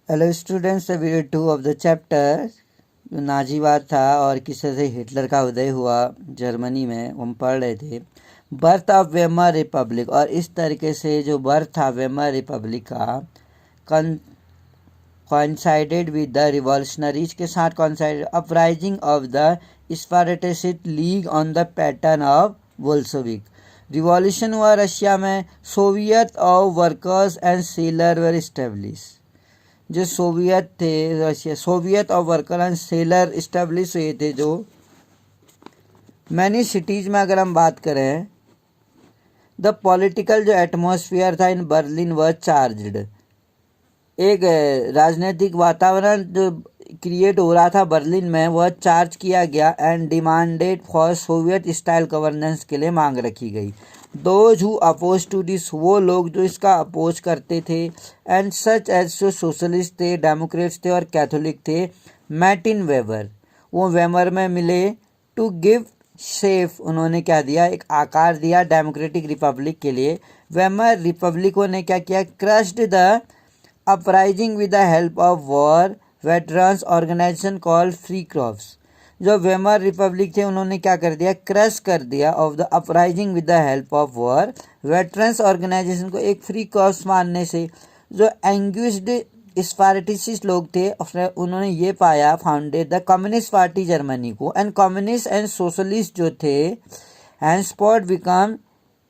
Hello students, video 2 of the chapter जो नाजीवाद था और किस तरह से हिटलर का उदय हुआ जर्मनी में, हम पढ़ रहे थे बर्थ ऑफ वेमर रिपब्लिक। और इस तरीके से जो बर्थ था वेमर रिपब्लिक का coincided with the revolutionaries के साथ coincided uprising of the Spartacist League on the pattern of Bolshevik। Revolution हुआ रशिया में, सोवियत और workers and seller were establish. जो सोवियत थे रशिया, सोवियत और वर्कर एंड सेलर इस्टेब्लिश हुए थे। जो मैनी सिटीज़ में अगर हम बात करें, द पॉलिटिकल जो एटमॉस्फेयर था इन बर्लिन व चार्ज्ड। एक राजनीतिक वातावरण जो क्रिएट हो रहा था बर्लिन में, वह चार्ज किया गया and demanded for Soviet style governance के लिए मांग रखी गई। Those who oppose to this, वो लोग जो इसका अपोज करते थे, एंड सच एज जो सोशलिस्ट थे, डेमोक्रेट्स थे और कैथोलिक थे, मेट इन वेबर, वो वेमर में मिले। टू गिव शेप, उन्होंने क्या दिया, एक आकार दिया डेमोक्रेटिक रिपब्लिक के लिए। वेमर रिपब्लिकों ने क्या किया, crushed the uprising with the help of war veterans organization called free corps. जो वेमर रिपब्लिक थे उन्होंने क्या कर दिया, क्रश कर दिया off the uprising with the help of war veterans organization को एक फ्री क्रॉप्स मानने से। जो एंग्यूस्ड स्पार्टिसिस्ट लोग थे उन्होंने ये पाया, founded the communist party Germany को, एंड कम्युनिस्ट एंड सोशलिस्ट जो थे हैंसपॉट become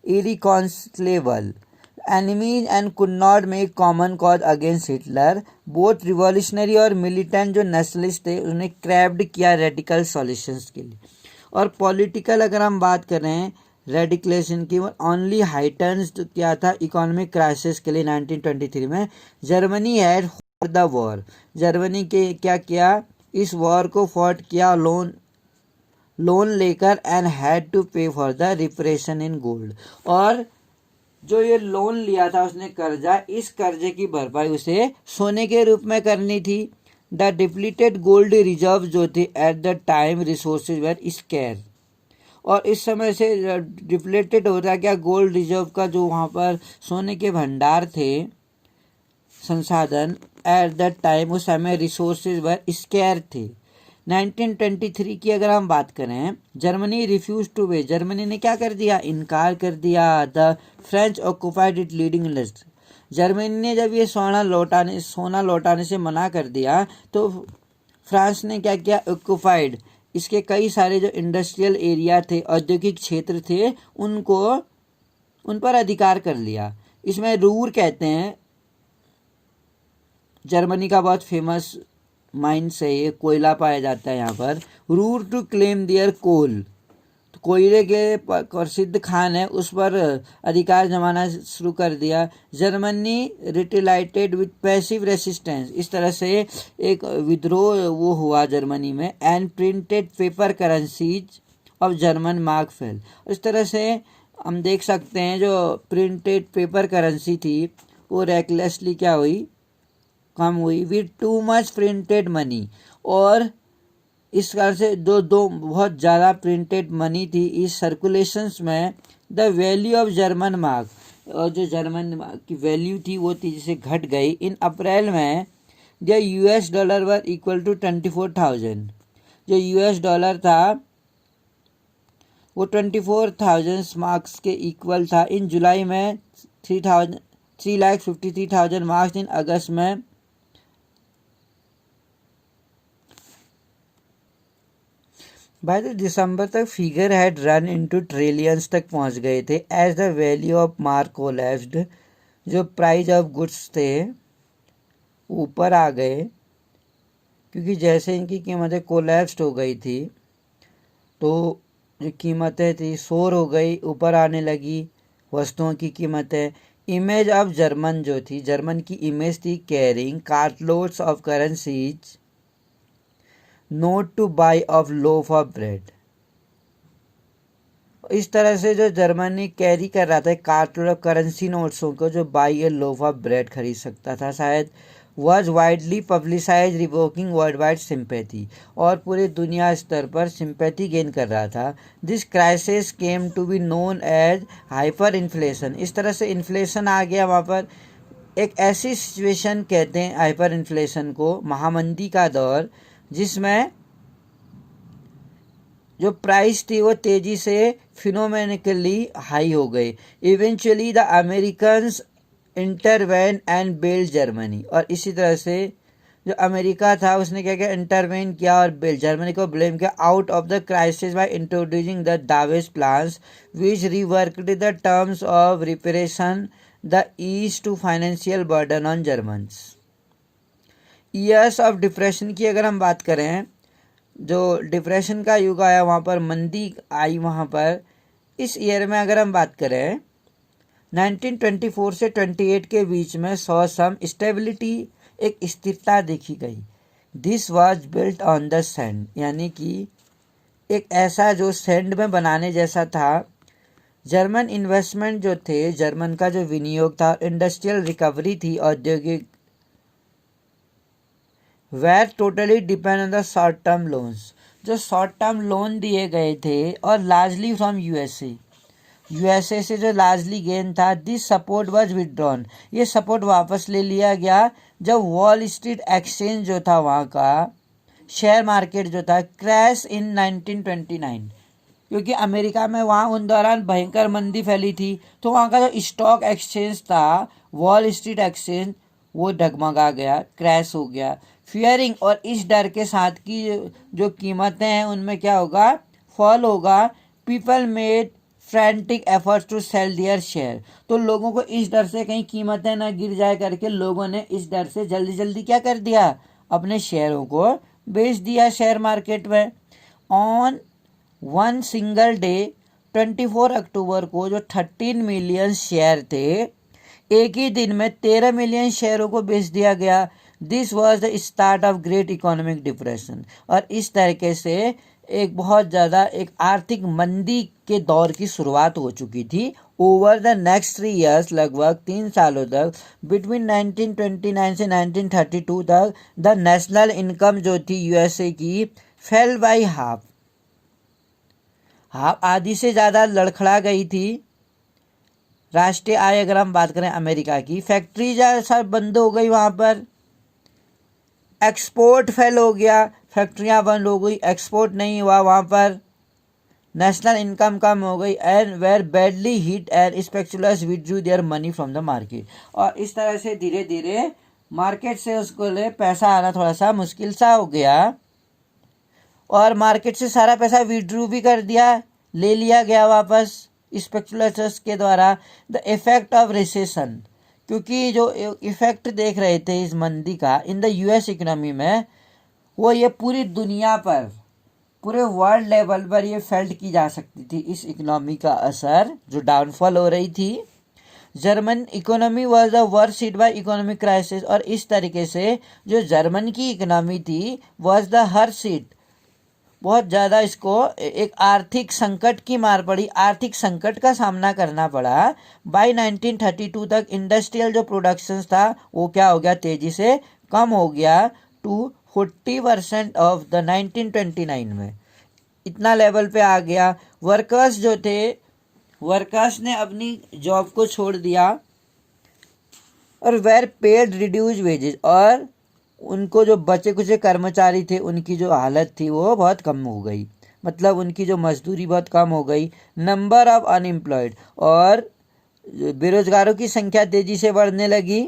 irreconcilable enemies and could not make common cause against Hitler. Both revolutionary और मिलिटेंट जो नेशनलिस्ट थे उन्हें क्रैब्ड किया रेडिकल सॉल्यूशंस के लिए। और पॉलिटिकल अगर हम बात करें रेडिकलेशन की, ओनली हाइटन्स क्या था इकोनॉमिक क्राइसिस के लिए 1923 में। Germany had for the war, Germany के क्या किया, इस वॉर को फॉट किया लोन लेकर, एंड हैड टू पे for the repression in gold. और जो ये लोन लिया था उसने कर्जा, इस कर्जे की भरपाई उसे सोने के रूप में करनी थी। द डिप्लीटेड गोल्ड रिजर्व जो थे at the time resources were square, और इस समय से डिप्लीटेड होता क्या, गोल्ड रिजर्व का जो वहाँ पर सोने के भंडार थे, संसाधन, एट द टाइम उस समय रिसोर्सेज वर स्केयर थे। 1923 की अगर हम बात करें, जर्मनी रिफ्यूज टू पे, जर्मनी ने क्या कर दिया, इनकार कर दिया। The French occupied it leading list, Germany ने जब ये सोना लौटाने से मना कर दिया तो फ्रांस ने क्या किया, ऑक्युपाइड, इसके कई सारे जो इंडस्ट्रियल एरिया थे, औद्योगिक क्षेत्र थे, उन पर अधिकार कर लिया। इसमें रूर कहते हैं, जर्मनी का बहुत फेमस माइंस है, ये कोयला पाया जाता है यहाँ पर। रूर टू क्लेम दियर कोल, तो कोयले के प्रसिद्ध खान है उस पर अधिकार जमाना शुरू कर दिया। जर्मनी रिटेलाइटेड विथ पैसिव रेसिस्टेंस, इस तरह से एक विद्रोह वो हुआ जर्मनी में। And printed paper currencies of German mark fail, इस तरह से हम देख सकते हैं जो प्रिंटेड पेपर करेंसी थी वो रेकलेसली क्या हुई, कम हुई। With too much printed money, और इस कारण से दो बहुत ज़्यादा प्रिंटेड मनी थी इस सर्कुलेशंस में। The value of German mark, और जो जर्मन मार्क की वैल्यू थी वो तेजी से घट गई। इन अप्रैल में the US dollar were equal to 24,000, जो यूएस डॉलर था वो 24,000 मार्क्स के इक्वल था। इन जुलाई में 3,53,000 मार्क्स। इन अगस्त में बाय दिसंबर तक figure had run into trillions तक पहुंच गए थे। As the value of mark collapsed, जो प्राइस ऑफ गुड्स थे ऊपर आ गए, क्योंकि जैसे इनकी कीमतें कोलैप्स्ड हो गई थी तो जो कीमतें थी शोर हो गई, ऊपर आने लगी वस्तुओं की कीमतें। इमेज ऑफ जर्मन जो थी, जर्मन की इमेज थी carrying cartloads of currencies, note to buy of loaf of bread. इस तरह से जो जर्मनी कैरी कर रहा था कार्टलोड ऑफ करेंसी नोट्सों को, जो by A loaf of bread खरीद सकता था शायद, was widely publicise revoking world wide sympathy, और पूरे दुनिया स्तर पर सिंपैथी गेन कर रहा था। This crisis came to be known as hyper inflation, इस तरह से इन्फ्लेशन आ गया वहाँ पर, एक ऐसी सिचुएशन कहते हैं हाइपर इन्फ्लेशन को, महामंदी का दौर, जिसमें जो प्राइस थी वो तेजी से फिनोमेनिकली हाई हो गई। Eventually the Americans intervene and build Germany, और इसी तरह से जो अमेरिका था उसने क्या किया, इंटरवेन किया और बिल्ड जर्मनी को ब्लेम किया out of the crisis by introducing the Dawes plans which reworked the terms of reparation the east to financial burden on Germans. Years of depression की अगर हम बात करें, जो डिप्रेशन का युग आया वहाँ पर मंदी आई वहाँ पर, इस ईयर में अगर हम बात करें 1924 से 28 के बीच में सॉ सम स्टेबिलिटी, एक स्थिरता देखी गई। This was built on the sand, यानी कि एक ऐसा जो सैंड में बनाने जैसा था। जर्मन इन्वेस्टमेंट जो थे, जर्मन का जो विनियोग था, इंडस्ट्रियल रिकवरी थी, औद्योगिक, were totally depend on the short term loans, जो शॉर्ट टर्म लोन दिए गए थे, और लार्जली फ्रॉम यूएसए से जो लार्जली गेन था। दिस सपोर्ट वाज विदड्रॉन, ये सपोर्ट वापस ले लिया गया जब वॉल स्ट्रीट एक्सचेंज जो था, वहाँ का शेयर मार्केट जो था, क्रैश इन 1929, क्योंकि अमेरिका में वहाँ उन दौरान भयंकर मंदी फैली थी, तो वहाँ का जो स्टॉक एक्सचेंज था, वॉल स्ट्रीट एक्सचेंज, वो डगमगा गया, क्रैश हो गया। फियरिंग, और इस डर के साथ की जो कीमतें हैं उनमें क्या होगा, फॉल होगा। People made frantic efforts to sell their share, तो लोगों को इस डर से कहीं कीमतें ना गिर जाए करके लोगों ने इस डर से जल्दी जल्दी क्या कर दिया, अपने शेयरों को बेच दिया शेयर मार्केट में। ऑन वन सिंगल डे 24 अक्टूबर को जो 13 मिलियन शेयर थे, एक ही दिन में 13 मिलियन शेयरों को बेच दिया गया। This was the start of great economic depression, और इस तरीके से एक बहुत ज़्यादा एक आर्थिक मंदी के दौर की शुरुआत हो चुकी थी। ओवर द नेक्स्ट 3 ईयर्स, लगभग 3 सालों तक, बिटवीन 1929 से 1932 तक, द नेशनल इनकम जो थी यूएसए की फेल बाई हाफ, आधी से ज़्यादा लड़खड़ा गई थी। राष्ट्रीय आय अगर हम बात करें अमेरिका की, फैक्ट्री सब बंद हो गई वहाँ पर, एक्सपोर्ट फेल हो गया, फैक्ट्रियाँ बंद हो गई, एक्सपोर्ट नहीं हुआ वहाँ पर, नेशनल इनकम कम हो गई, and were badly hit and speculators withdrew their money from the market, और इस तरह से धीरे धीरे मार्केट से उसको ले पैसा आना थोड़ा सा मुश्किल सा हो गया, और मार्केट से सारा पैसा विथड्रू भी कर दिया, ले लिया गया वापस स्पेकुलेटर्स के द्वारा। द इफेक्ट ऑफ रिसेशन, क्योंकि जो इफेक्ट देख रहे थे इस मंदी का इन द यूएस इकोनॉमी में, वो ये पूरी दुनिया पर, पूरे वर्ल्ड लेवल पर ये फेल्ट की जा सकती थी, इस इकोनॉमी का असर जो डाउनफॉल हो रही थी। German economy was the worst hit by economic crisis, और इस तरीके से जो जर्मन की इकोनॉमी थी वाज द हर हिट, बहुत ज़्यादा इसको एक आर्थिक संकट की मार पड़ी, आर्थिक संकट का सामना करना पड़ा। बाय 1932 तक इंडस्ट्रियल जो प्रोडक्शन था वो क्या हो गया, तेजी से कम हो गया टू 40% ऑफ द 1929 में, इतना लेवल पे आ गया। वर्कर्स जो थे, वर्कर्स ने अपनी जॉब को छोड़ दिया, और वेर पेड रिड्यूज वेजेस, और उनको जो बचे कुचे कर्मचारी थे उनकी जो हालत थी वो बहुत कम हो गई, मतलब उनकी जो मजदूरी बहुत कम हो गई। नंबर ऑफ अनएम्प्लॉयड, और बेरोजगारों की संख्या तेजी से बढ़ने लगी।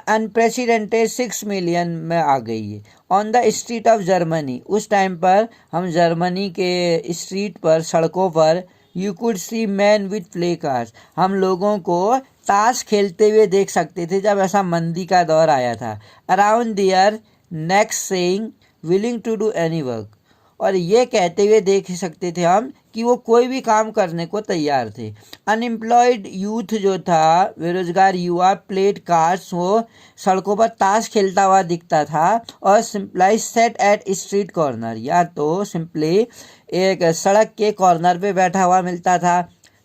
अनप्रेसिडेंटेड 6 मिलियन में आ गई है। On the street of Germany, उस टाइम पर हम जर्मनी के स्ट्रीट पर, सड़कों पर, you could see man with play cards, हम लोगों को ताश खेलते हुए देख सकते थे जब ऐसा मंदी का दौर आया था। Around there next saying willing to do any work, और ये कहते हुए देख सकते थे हम कि वो कोई भी काम करने को तैयार थे। अनएम्प्लॉयड यूथ जो था, बेरोजगार युवा, प्लेड कार्ड्स, वो सड़कों पर ताश खेलता हुआ दिखता था। और सिंपलाई सेट एट स्ट्रीट कॉर्नर, या तो सिंपली एक सड़क के कॉर्नर पे बैठा हुआ मिलता था।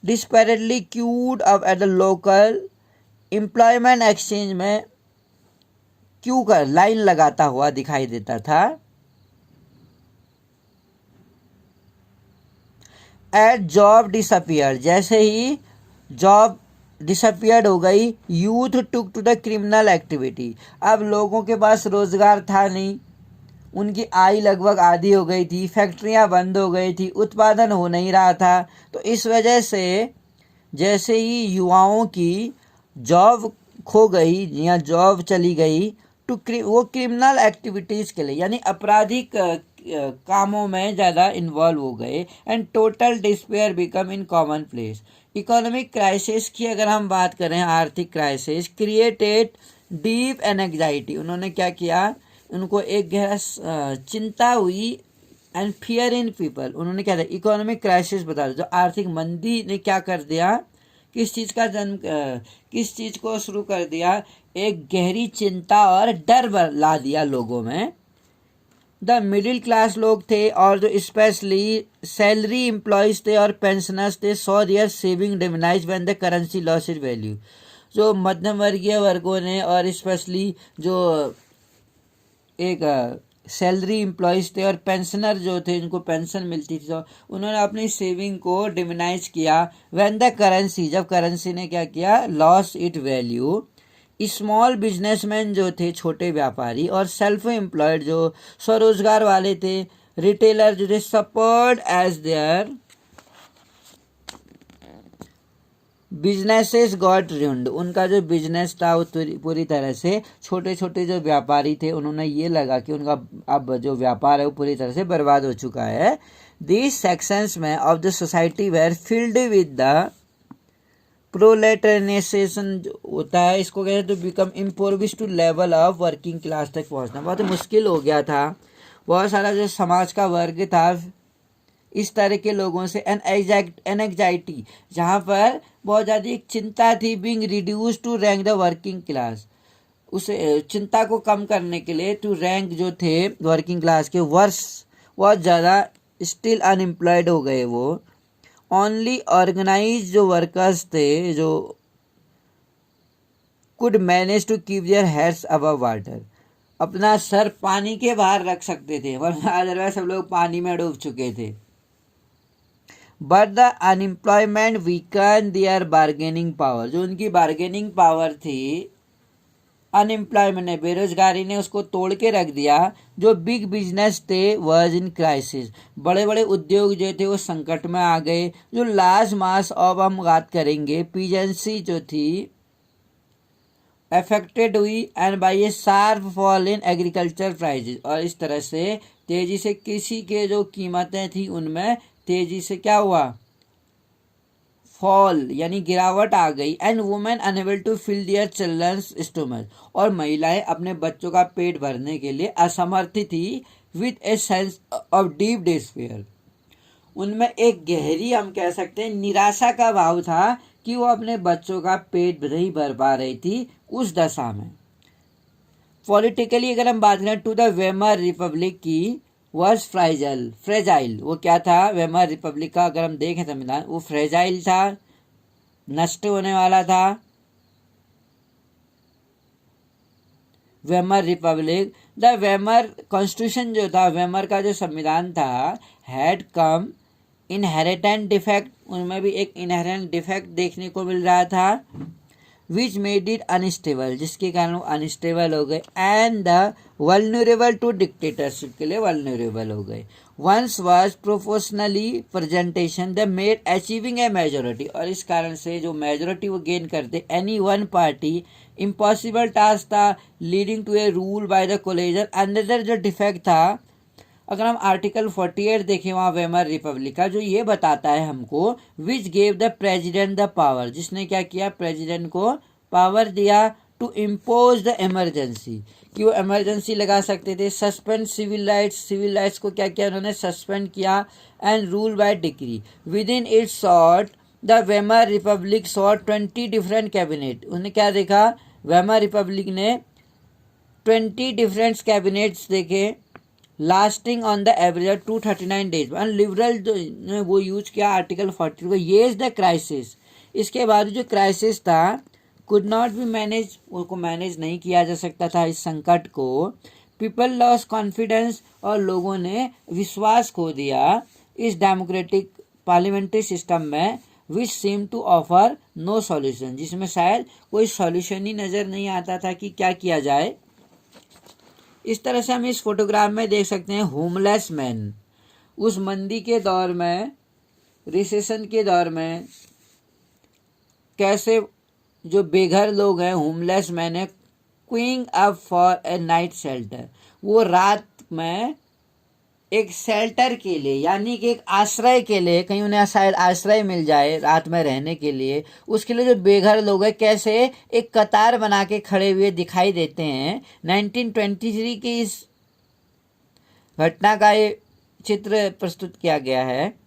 Desperately queued up at the local employment exchange में क्यू कर लाइन लगाता हुआ दिखाई देता था। एट जॉब डिसअपियर, जैसे ही जॉब डिसअपियर्ड हो गई। Youth took to the criminal activity, अब लोगों के पास रोजगार था नहीं, उनकी आय लगभग आधी हो गई थी, फैक्ट्रियां बंद हो गई थी, उत्पादन हो नहीं रहा था। तो इस वजह से जैसे ही युवाओं की जॉब खो गई या जॉब चली गई टू वो क्रिमिनल एक्टिविटीज़ के लिए यानी आपराधिक कामों में ज़्यादा इन्वॉल्व हो गए। And total despair become in common place. Economic crisis की अगर हम बात करें, आर्थिक क्राइसिस क्रिएटेड डीप एंजाइटी, उन्होंने क्या किया, उनको एक गहरा चिंता हुई। एंड फियर इन पीपल, उन्होंने क्या था, इकोनॉमिक क्राइसिस बता दो, जो आर्थिक मंदी ने क्या कर दिया, किस चीज़ का जन्म किस चीज़ को शुरू कर दिया, एक गहरी चिंता और डर ला दिया लोगों में। द मिडिल क्लास लोग थे और जो स्पेशली सैलरी एम्प्लॉयज थे और पेंशनर्स थे, saw their saving diminish when the currency loss is value. जो मध्यम वर्गीय वर्गों ने और स्पेशली जो एक सैलरी एम्प्लॉयज़ थे और पेंशनर जो थे, इनको पेंशन मिलती थी, तो उन्होंने अपनी सेविंग को डिमिनाइज किया। व्हेन द करेंसी, जब करेंसी ने क्या किया, loss it value. Small businessman जो थे, छोटे व्यापारी, और सेल्फ एम्प्लॉयड जो स्वरोजगार वाले थे, रिटेलर जो थे, support as their businesses got ruined, उनका जो बिजनेस था वो पूरी तरह से, छोटे छोटे जो व्यापारी थे उन्होंने ये लगा कि उनका अब जो व्यापार है वो पूरी तरह से बर्बाद हो चुका है। दीज सेक्शंस में of the society were filled with the proletarianisation होता है, इसको कहते हैं to become impoverished to level of working class तक पहुंचना बहुत मुश्किल हो गया था। बहुत सारा जो समाज का वर्ग था इस तरह के लोगों से एनएग्जाइटी, जहाँ पर बहुत ज़्यादा एक चिंता थी, being reduce to rank the working class, उसे चिंता को कम करने के लिए टू रैंक जो थे वर्किंग क्लास के वर्ष बहुत ज़्यादा स्टिल अनएम्प्लॉयड हो गए। वो ओनली ऑर्गेनाइज जो वर्कर्स थे जो could manage to keep their heads above water, अपना सर पानी के बाहर रख सकते थे, वरना अदरवाइज सब लोग पानी में डूब चुके थे। But the unemployment weaken their bargaining power, जो उनकी बार्गेनिंग पावर थी, अनएम्प्लॉयमेंट ने, बेरोजगारी ने उसको तोड़ के रख दिया। जो बिग बिजनेस थे वाज इन क्राइसिस, बड़े बड़े उद्योग जो थे वो संकट में आ गए। जो लार्ज मास ऑफ हम बात करेंगे पीजेंसी जो थी अफेक्टेड हुई and by a sharp fall in agriculture prices, और इस तरह से तेजी से कृषि के जो कीमतें थी उनमें तेजी से क्या हुआ, फॉल यानी गिरावट आ गई। And women unable to fill their children's stomach, और महिलाएं अपने बच्चों का पेट भरने के लिए असमर्थ थी। With a sense of deep despair, उनमें एक गहरी हम कह सकते हैं निराशा का भाव था कि वो अपने बच्चों का पेट नहीं भर पा रही थी उस दशा में। पॉलिटिकली अगर हम बात करें, टू द वेमर रिपब्लिक की वॉज फ्रेजाइल, वो क्या था, वेमर रिपब्लिक का अगर हम देखें संविधान, वो फ्रेजाइल था, नष्ट होने वाला था। Weimar Republic, the Weimar constitution जो था, वेमर का जो संविधान था, हैड कम इनहेरिटेंट डिफेक्ट, उनमें भी एक इनहेरेंट डिफेक्ट देखने को मिल रहा था। विच मेड इट अनस्टेबल, जिसके कारण वो अनस्टेबल हो गए। And the vulnerable to dictatorship, के लिए वल्नरेबल हो गए। Once was proportionally presentation the made achieving a majority, और इस कारण से जो मेजोरिटी वो गेन करते any one party impossible task था, leading to a rule by the coalition. Another जो डिफेक्ट था, अगर हम आर्टिकल 48 देखें वहाँ वेमर रिपब्लिक का, जो ये बताता है हमको, which gave the president the power, जिसने क्या किया, प्रेजिडेंट को पावर दिया टू इम्पोज द इमरजेंसी, कि वो इमरजेंसी लगा सकते थे। Suspend civil rights, civil rights को क्या किया उन्होंने, सस्पेंड किया। And rule by decree within it saw the Weimar Republic saw 20 different cabinet, उन्होंने क्या देखा, वेमर रिपब्लिक ने 20 डिफरेंट कैबिनेट्स देखे, lasting on the average 239 days. Liberal ने वो यूज किया आर्टिकल 40 को, ये इज द क्राइसिस। इसके बाद जो क्राइसिस था कुड नॉट बी मैनेज, उनको मैनेज नहीं किया जा सकता था इस संकट को। पीपल लॉस कॉन्फिडेंस, और लोगों ने विश्वास खो दिया इस डेमोक्रेटिक पार्लियामेंट्री सिस्टम में। Which seem to offer no solution, जिसमें शायद कोई सॉल्यूशन ही नज़र नहीं आता था कि क्या किया जाए। इस तरह से हम इस फोटोग्राफ में देख सकते हैं होमलेस मैन। उस मंदी के दौर में, रिसेशन के दौर में कैसे जो बेघर लोग हैं, होमलेस मैन है, queuing up for a night shelter, वो रात में एक शेल्टर के लिए, यानी कि एक आश्रय के लिए, कहीं उन्हें शायद आश्रय मिल जाए रात में रहने के लिए, उसके लिए जो बेघर लोग हैं कैसे एक कतार बना के खड़े हुए दिखाई देते हैं। 1923 की इस घटना का ये चित्र प्रस्तुत किया गया है।